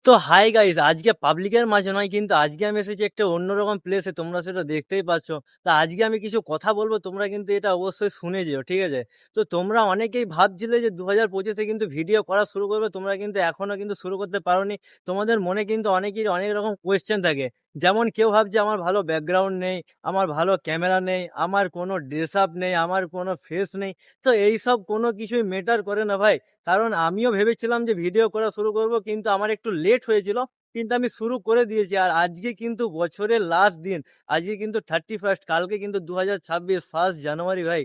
তো hi guys, আজকে পাবলিকের মাঝে নয়, কিন্তু আজকে আমি এসেছি একটা অন্যরকম প্লেসে, তোমরা সেটা দেখতেই পাচ্ছ। তা আজকে আমি কিছু কথা বলবো, তোমরা কিন্তু এটা অবশ্যই শুনে যেও, ঠিক আছে? তো তোমরা অনেকেই ভাবছিলে যে 2025-এ কিন্তু ভিডিও করা শুরু করবে, তোমরা কিন্তু এখনো কিন্তু শুরু করতে পারোনি। তোমাদের মনে কিন্তু অনেকেরই অনেক রকম কোয়েশ্চেন থাকে। যেমন কেউ ভাবছে আমার ভালো ব্যাকগ্রাউন্ড নেই, আমার ভালো ক্যামেরা নেই, আমার কোনো ড্রেস আপ নেই, আমার কোনো ফেস নেই। তো এইসব কোনো কিছুই ম্যাটার করে না ভাই। কারণ আমিও ভেবেছিলাম যে ভিডিও করা শুরু করব, কিন্তু আমার একটু লেট হয়েছিল। কিন্তু আমি শুরু করে দিয়েছি, আর আজকে কিন্তু বছরের লাস্ট দিন। আজকে কিন্তু 31st, কালকে কিন্তু 2026 1 জানুয়ারি ভাই।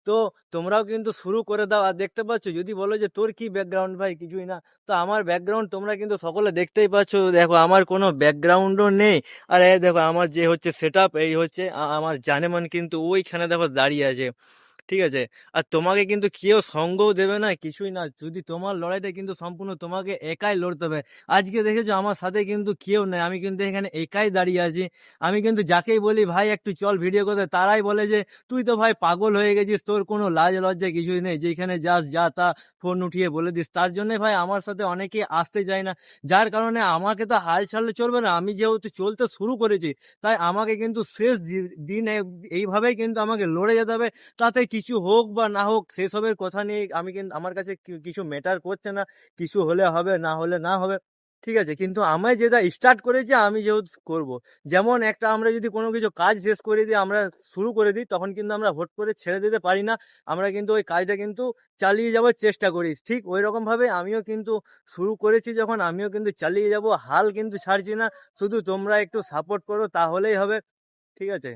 তো তোমরাও কিন্তু শুরু করে দাও। আর দেখতে পাচ্ছ, যদি বলো যে তোর কি ব্যাকগ্রাউন্ড, ভাই কিছুই না। তো আমার ব্যাকগ্রাউন্ড তোমরা কিন্তু সকলে দেখতেই পাচ্ছ, দেখো আমার কোনো ব্যাকগ্রাউন্ডও নেই। আর এই দেখো আমার যে হচ্ছে সেট আপ, এই হচ্ছে আমার জানেমান কিন্তু ওইখানে দেখো দাঁড়িয়ে আছে, ঠিক আছে? আর তোমাকে কিন্তু কেউ সঙ্গও দেবে না, কিছুই না। যদি তোমার লড়াইটা কিন্তু সম্পূর্ণ তোমাকে একাই লড়তে হবে। আজকে দেখেছো আমার সাথে কিন্তু কেউ নেই, আমি কিন্তু এখানে একাই দাঁড়িয়ে আছি। আমি কিন্তু যাকেই বলি ভাই একটু চল ভিডিও করতে, তারাই বলে যে তুই তো ভাই পাগল হয়ে গেছিস, তোর কোনো লাজ লজ্জা কিছুই নেই, যেখানে যাস যা তা ফোন উঠিয়ে বলে দিস। তার জন্যই ভাই আমার সাথে অনেকেই আসতে চায় না। যার কারণে আমাকে তো হাল ছাড়লে চলবে না, আমি যেহেতু চলতে শুরু করেছি, তাই আমাকে কিন্তু শেষ দিন এইভাবেই কিন্তু আমাকে লড়ে যেতে হবে। তাতে কিছু হোক বা না হোক সেসবের কথা নিয়ে আমি কিন্তু, আমার কাছে কিছু ম্যাটার করছে না। কিছু হলে হবে, না হলে না হবে, ঠিক আছে? কিন্তু আমি যেটা স্টার্ট করেছি আমি যেহেতু করব। যেমন একটা আমরা যদি কোনো কিছু কাজ শেষ করে দিই, আমরা শুরু করে দিই, তখন কিন্তু আমরা হট করে ছেড়ে দিতে পারি না। আমরা কিন্তু ওই কাজটা কিন্তু চালিয়ে যাওয়ার চেষ্টা করি। ঠিক ওই রকম ভাবে আমিও কিন্তু শুরু করেছি, যখন আমিও কিন্তু চালিয়ে যাব, হাল কিন্তু ছাড়ছি না। শুধু তোমরা একটু সাপোর্ট করো, তাহলেই হবে, ঠিক আছে?